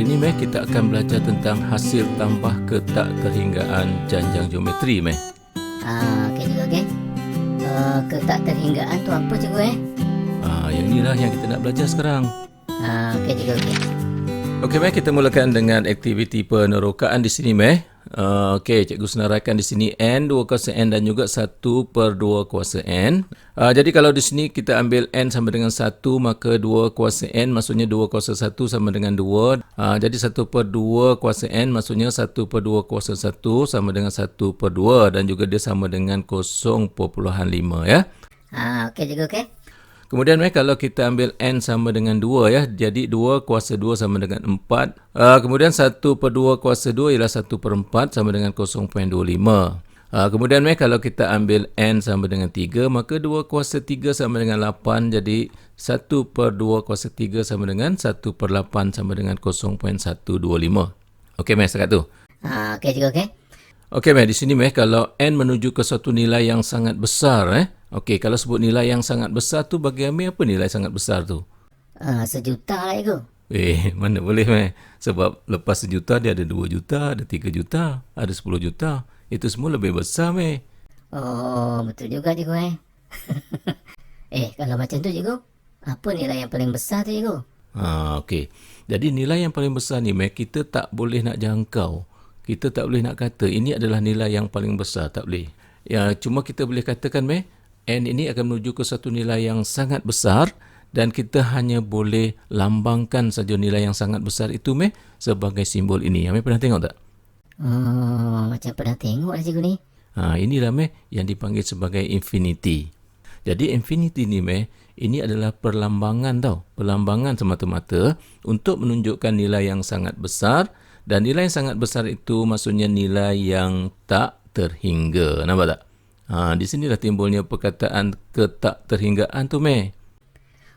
Hari ini Meh kita akan belajar tentang hasil tambah ketakterhinggaan janjang geometri Meh. Okey cikgu, okey. Ketakterhinggaan tu apa cikgu Yang inilah yang kita nak belajar sekarang. Okey cikgu, okey. Okey Meh, kita mulakan dengan aktiviti penerokaan di sini Meh. Okey, cikgu senaraikan di sini N 2 kuasa N dan juga 1 per 2 kuasa N. Jadi kalau di sini kita ambil N sama dengan 1, maka 2 kuasa N maksudnya 2 kuasa 1 sama dengan 2. Jadi 1 per 2 kuasa N maksudnya 1 per 2 kuasa 1 sama dengan 1 per 2 dan juga dia sama dengan 0.5 ya. Okey cikgu, okey. Kemudian kalau kita ambil N sama dengan 2 ya, jadi 2 kuasa 2 sama dengan 4. Kemudian 1 per 2 kuasa 2 ialah 1 per 4 sama dengan 0.25. Kemudian kalau kita ambil N sama dengan 3, maka 2 kuasa 3 sama dengan 8. Jadi 1 per 2 kuasa 3 sama dengan 1 per 8 sama dengan 0.125. Okey Meh, setakat tu. Okey cikgu, okey. Okey Meh, di sini Meh kalau N menuju ke suatu nilai yang sangat besar Okey, kalau sebut nilai yang sangat besar tu bagi Amir apa nilai sangat besar tu? 1,000,000 lah cikgu. Mana boleh Meh. Sebab lepas 1,000,000 dia ada 2 juta, ada 3 juta, ada 10 juta. Itu semua lebih besar Meh. Oh, betul juga cikgu kalau macam tu cikgu, apa nilai yang paling besar tu cikgu? Okey. Jadi nilai yang paling besar ni Meh, kita tak boleh nak jangkau. Kita tak boleh nak kata ini adalah nilai yang paling besar, tak boleh. Ya, cuma kita boleh katakan Meh, N ini akan menuju ke satu nilai yang sangat besar dan kita hanya boleh lambangkan saja nilai yang sangat besar itu Meh sebagai simbol ini. Amir pernah tengok tak? Macam pernah tengok lah cikgu ni. Inilah Meh yang dipanggil sebagai infinity. Jadi infinity ni Meh, ini adalah perlambangan tau. Perlambangan semata-mata untuk menunjukkan nilai yang sangat besar dan nilai yang sangat besar itu maksudnya nilai yang tak terhingga. Nampak tak? Di sinilah timbulnya perkataan ketakterhinggaan tu Meh.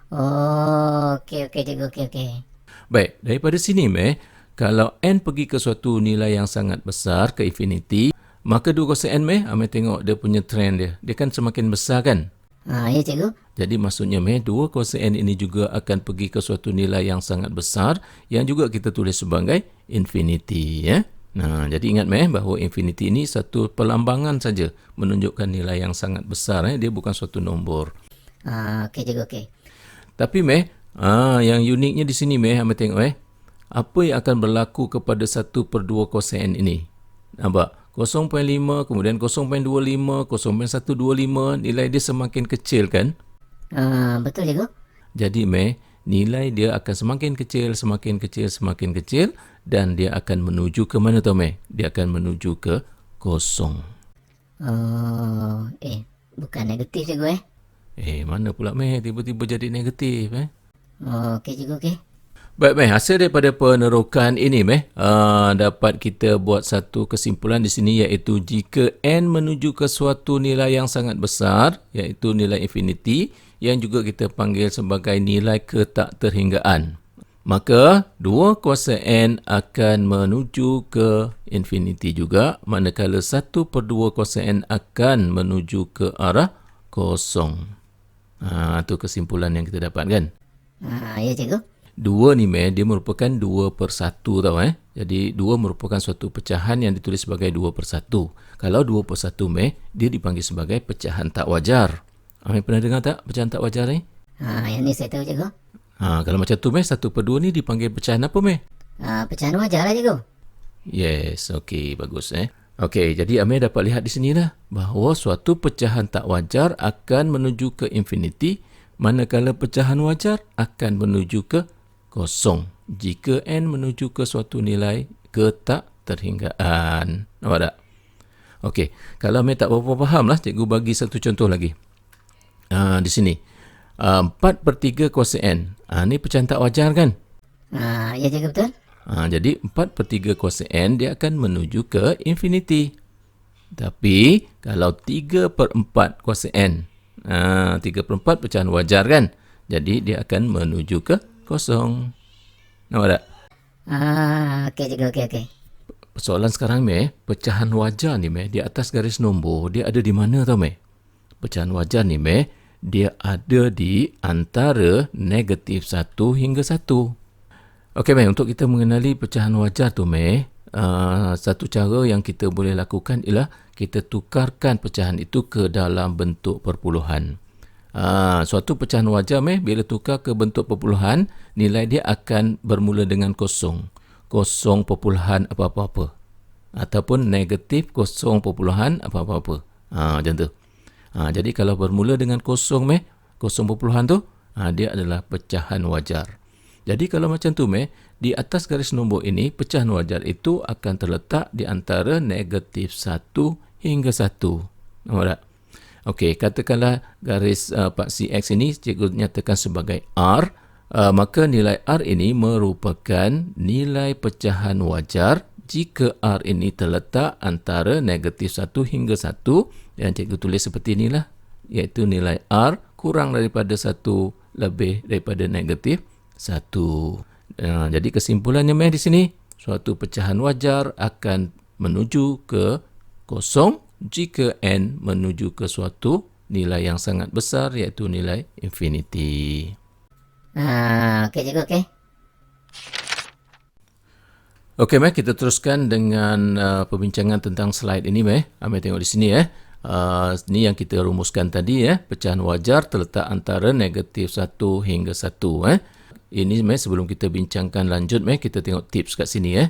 Okey cikgu, okey. Baik, daripada sini Meh, kalau N pergi ke suatu nilai yang sangat besar, ke infinity, maka 2 kuasa N Meh, Amir tengok dia punya trend dia. Dia kan semakin besar kan? Ya cikgu. Jadi maksudnya Meh, 2 kuasa N ini juga akan pergi ke suatu nilai yang sangat besar yang juga kita tulis sebagai infinity ya. Jadi ingat Meh bahawa infinity ini satu perlambangan saja menunjukkan nilai yang sangat besar dia bukan suatu nombor. Okey cikgu, okey. Tapi Meh, yang uniknya di sini Meh, Amir tengok apa yang akan berlaku kepada 1 per 2 kuasa N ini. Nampak? 0.5, kemudian 0.25, 0.125, nilai dia semakin kecil kan? Betul cikgu. Jadi Meh, nilai dia akan semakin kecil, semakin kecil dan dia akan menuju ke mana tau Meh? Dia akan menuju ke kosong. Bukan negatif cikgu Mana pula Meh tiba-tiba jadi negatif Okey cikgu, okey. Baik Meh, hasil daripada penerokan ini Meh, dapat kita buat satu kesimpulan di sini iaitu jika N menuju ke suatu nilai yang sangat besar iaitu nilai infinity yang juga kita panggil sebagai nilai ketakterhinggaan, maka 2 kuasa N akan menuju ke infinity juga, manakala 1 per 2 kuasa N akan menuju ke arah kosong. Itu kesimpulan yang kita dapat kan? Ya cikgu. 2 ni Meh, dia merupakan 2 per 1 tau Jadi 2 merupakan suatu pecahan yang ditulis sebagai 2 per 1. Kalau 2 per 1 Meh, dia dipanggil sebagai pecahan tak wajar. Amir pernah dengar tak pecahan tak wajar ni? Yang ni saya tahu cikgu. Kalau macam tu Meh, 1 per 2 ni dipanggil pecahan apa Meh? Pecahan wajar lah cikgu. Yes, okey, bagus Okey, jadi Amir dapat lihat di sini lah bahawa suatu pecahan tak wajar akan menuju ke infinity, manakala pecahan wajar akan menuju ke kosong jika N menuju ke suatu nilai ketakterhinggaan. Nampak tak? Okey, kalau Amir tak berapa faham lah, cikgu bagi satu contoh lagi. Di sini 4 per 3 kuasa N. Ni pecahan tak wajar kan? Ya cikgu, betul. Jadi 4 per 3 kuasa N dia akan menuju ke infinity. Tapi kalau 3 per 4 kuasa N, 3 per 4 pecahan wajar kan? Jadi dia akan menuju ke kosong. Nampak tak? Okey cikgu, okey. Persoalan sekarang Meh, pecahan wajar ni Meh, di atas garis nombor, dia ada di mana tau Meh? Pecahan wajar ni Meh, dia ada di antara negatif 1 hingga 1. Okey, Meh, untuk kita mengenali pecahan wajar tu, Meh, satu cara yang kita boleh lakukan ialah kita tukarkan pecahan itu ke dalam bentuk perpuluhan. Suatu pecahan wajar, Meh, bila tukar ke bentuk perpuluhan, nilai dia akan bermula dengan kosong. Kosong perpuluhan apa-apa-apa. Ataupun negatif kosong perpuluhan apa-apa-apa. Macam tu. Jadi kalau bermula dengan kosong, Meh, kosong perpuluhan tu, dia adalah pecahan wajar. Jadi kalau macam tu, Meh, di atas garis nombor ini, pecahan wajar itu akan terletak di antara negatif 1 hingga 1. Nampak tak? Okey, katakanlah garis Pak CX ini cikgu nyatakan sebagai R, maka nilai R ini merupakan nilai pecahan wajar jika R ini terletak antara negatif 1 hingga 1, yang cikgu tulis seperti inilah, iaitu nilai R kurang daripada 1 lebih daripada negatif 1. Jadi kesimpulannya, Meh, di sini, suatu pecahan wajar akan menuju ke kosong jika n menuju ke suatu nilai yang sangat besar, iaitu nilai infinity. Okey cikgu, okey. Okey, Meh, kita teruskan dengan perbincangan tentang slide ini, Meh. Ambil tengok di sini, ini yang kita rumuskan tadi, pecahan wajar terletak antara negatif 1 hingga 1, Ini, Meh, sebelum kita bincangkan lanjut, Meh, kita tengok tips kat sini,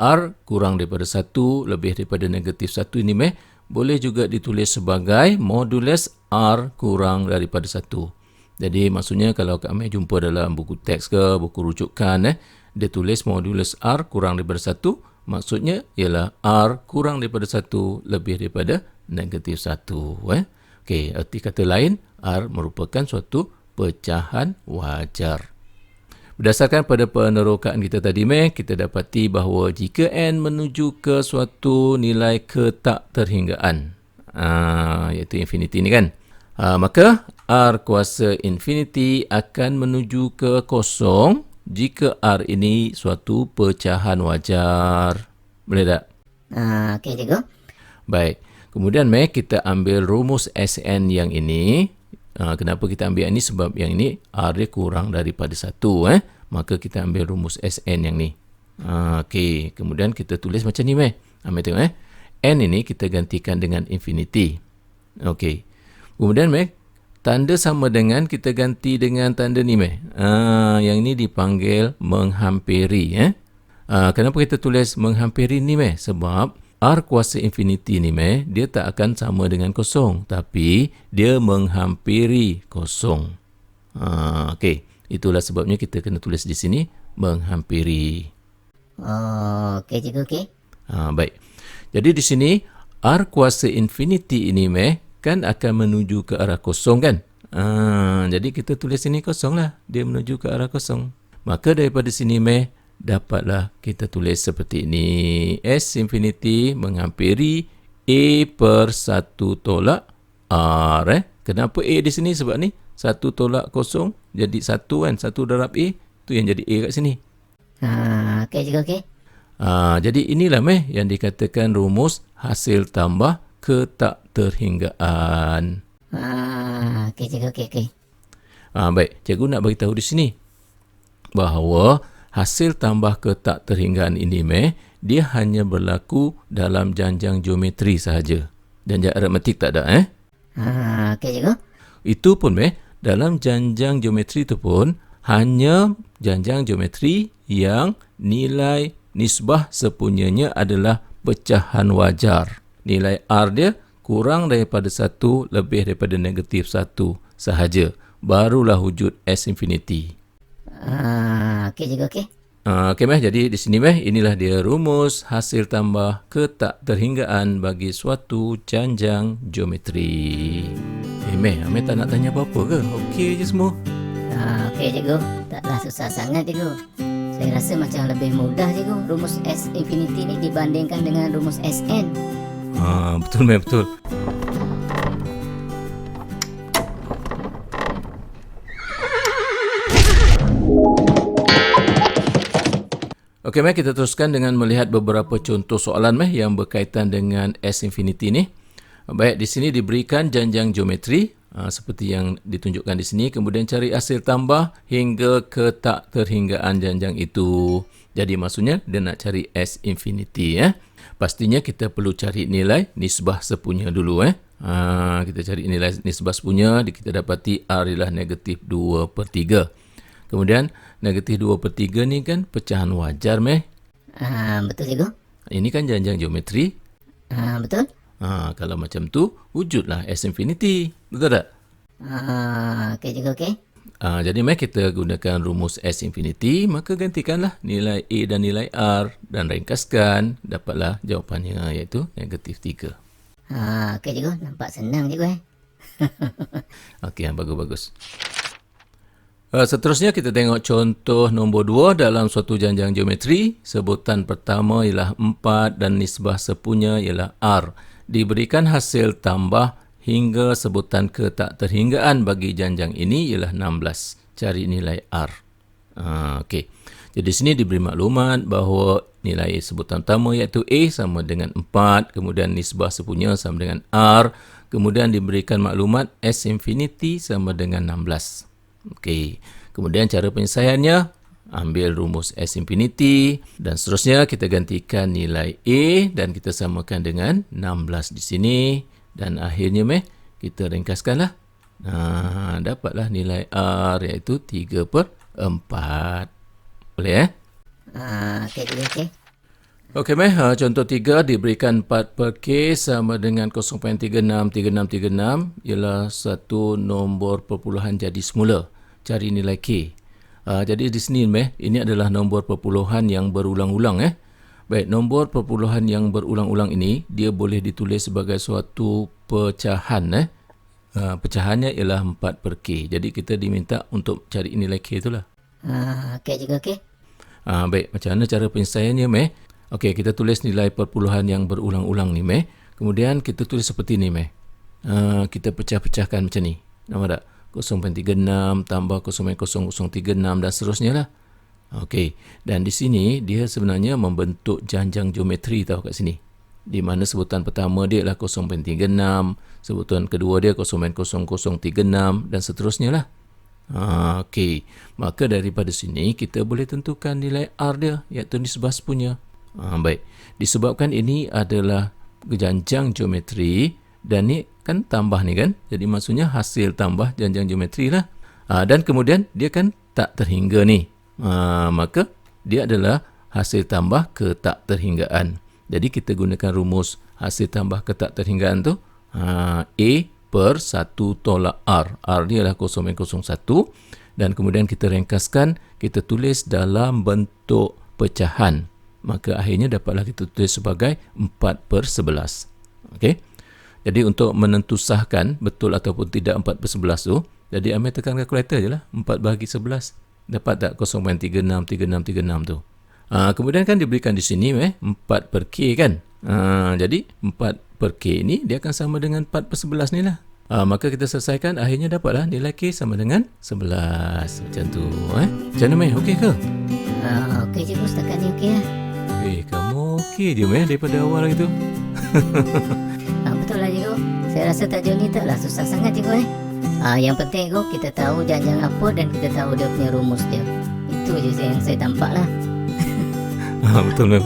R kurang daripada 1 lebih daripada negatif 1 ini, Meh, boleh juga ditulis sebagai modulus R kurang daripada 1. Jadi maksudnya kalau kami jumpa dalam buku teks ke buku rujukan, dia tulis modulus R kurang daripada 1, maksudnya ialah R kurang daripada 1 lebih daripada negatif 1. Okey, arti kata lain, R merupakan suatu pecahan wajar. Berdasarkan pada penerokaan kita tadi, Meh, kita dapati bahawa jika n menuju ke suatu nilai ketakterhinggaan, iaitu infinity ni kan, maka R kuasa infinity akan menuju ke kosong jika R ini suatu pecahan wajar. Boleh tak? Okey cikgu. Baik. Kemudian, Meh, kita ambil rumus Sn yang ini. Kenapa kita ambil yang ini? Sebab yang ini R dia kurang daripada 1. Maka kita ambil rumus Sn yang ni. Okey. Kemudian kita tulis macam ni, Meh. Ambil tengok. N ini kita gantikan dengan infinity. Okey. Kemudian, Meh, tanda sama dengan kita ganti dengan tanda ni, Meh. Yang ini dipanggil menghampiri. Kenapa kita tulis menghampiri ni, Meh? Sebab R kuasa infinity ni, Meh, dia tak akan sama dengan kosong, tapi dia menghampiri kosong. Okey, itulah sebabnya kita kena tulis di sini menghampiri. Okey cikgu, okey. Baik. Jadi di sini R kuasa infinity ini, Meh, kan akan menuju ke arah kosong kan? Jadi kita tulis sini kosong lah, dia menuju ke arah kosong. Maka daripada sini, Meh, dapatlah kita tulis seperti ini. S infinity menghampiri A per 1 tolak R. Kenapa A di sini? Sebab ni 1 tolak kosong jadi 1 kan. 1 darab A, tu yang jadi A kat sini. Okey cikgu, okey. Jadi inilah, Meh, yang dikatakan rumus hasil tambah ketakterhinggaan. Okey cikgu, okey. Baik, cikgu nak beritahu di sini bahawa hasil tambah ketakterhinggaan ini, Meh, dia hanya berlaku dalam janjang geometri sahaja. Janjang aritmetik tak ada, Okey cikgu. Itu pun, Meh, dalam janjang geometri itu pun hanya janjang geometri yang nilai nisbah sepunyanya adalah pecahan wajar. Nilai R dia kurang daripada 1 lebih daripada negatif 1 sahaja. Barulah wujud S infinity. Okey cikgu, okey. Okey, Meh, jadi di sini, Meh, inilah dia rumus hasil tambah ketakterhinggaan bagi suatu janjang geometri. Meh, Amir tak nak tanya apa-apa ke? Okey je semua. Okey cikgu, taklah susah sangat cikgu. Saya rasa macam lebih mudah cikgu rumus S infinity ni dibandingkan dengan rumus Sn. Betul, Meh, betul. Okey, Meh, kita teruskan dengan melihat beberapa contoh soalan, Meh, yang berkaitan dengan S infinity ni. Baik, di sini diberikan janjang geometri. seperti yang ditunjukkan di sini. Kemudian cari hasil tambah hingga ke tak terhinggaan janjang itu. Jadi maksudnya dia nak cari S infinity. Pastinya kita perlu cari nilai nisbah sepunya dulu. Kita cari nilai nisbah sepunya, kita dapati R ialah negatif 2/3. Kemudian negatif 2/3 ni kan pecahan wajar meh. Betul cikgu. Ini kan janjang geometri. Betul. Kalau macam tu, wujudlah S infinity. Betul tak? Okey cikgu, okey. Jadi mari kita gunakan rumus S infinity, maka gantikanlah nilai A dan nilai R dan ringkaskan, dapatlah jawapannya iaitu negatif 3. Okey cikgu, nampak senang cikgu. Okey, bagus-bagus. Seterusnya kita tengok contoh nombor 2 dalam suatu janjang geometri. Sebutan pertama ialah 4 dan nisbah sepunya ialah R. Diberikan hasil tambah hingga sebutan ke tak terhinggaan bagi janjang ini ialah 16. Cari nilai R. Okey. Jadi sini diberi maklumat bahawa nilai sebutan pertama iaitu A sama dengan 4. Kemudian nisbah sepunya sama dengan R. Kemudian diberikan maklumat S infinity sama dengan 16. Okey. Kemudian cara penyelesaiannya, ambil rumus S infinity dan seterusnya kita gantikan nilai A dan kita samakan dengan 16 di sini dan akhirnya kita ringkaskanlah. Dapatlah nilai R iaitu 3/4. Boleh Okey cikgu, okey. Okey contoh 3 diberikan 4/K sama dengan 0.363636 ialah satu nombor perpuluhan jadi semula. Cari nilai K. Jadi di sini ini adalah nombor perpuluhan yang berulang-ulang. Baik, nombor perpuluhan yang berulang-ulang ini dia boleh ditulis sebagai suatu pecahan. Pecahannya ialah 4/K. Jadi kita diminta untuk cari nilai K itulah. Okey cikgu, okey. Baik, macam mana cara penyelesaiannya Okey, kita tulis nilai perpuluhan yang berulang-ulang ni Kemudian kita tulis seperti ni kita pecah-pecahkan macam ni. Nampak tak? 0.36 tambah 0.0036 dan seterusnya lah. Okey, dan di sini dia sebenarnya membentuk janjang geometri tahu kat sini. Di mana sebutan pertama dia adalah 0.36, sebutan kedua dia 0.0036 dan seterusnya lah. Okey, maka daripada sini kita boleh tentukan nilai R dia iaitu nisbah sepunya. Baik, disebabkan ini adalah janjang geometri dan ni kan tambah ni kan, jadi maksudnya hasil tambah janjang geometri lah. Dan kemudian dia kan tak terhingga ni, maka dia adalah hasil tambah ke tak terhinggaan. Jadi kita gunakan rumus hasil tambah ke tak terhinggaan tu, A per 1 tolak R. R ni adalah 0.01 dan kemudian kita ringkaskan, kita tulis dalam bentuk pecahan. Maka akhirnya dapatlah kita tulis sebagai 4/11. Okey. Jadi untuk menentusahkan betul ataupun tidak 4/11 tu, jadi ambil tekan kalkulator je lah. 4/11. Dapat tak 0.363636 tu. Kemudian kan diberikan di sini 4/K kan. Jadi 4/K ni dia akan sama dengan 4/11 ni lah. Maka kita selesaikan, akhirnya dapatlah nilai K sama dengan 11. Macam tu. Macam mana okey ke? Okey cikgu, setakat ni okey lah. Kamu okey je daripada awal lagi tu. Betul lah cikgu. Saya rasa tajuk ni taklah susah sangat cikgu. Yang penting cikgu, kita tahu janjang apa dan kita tahu dia punya rumus dia. Itu je yang saya tampak lah. Betul.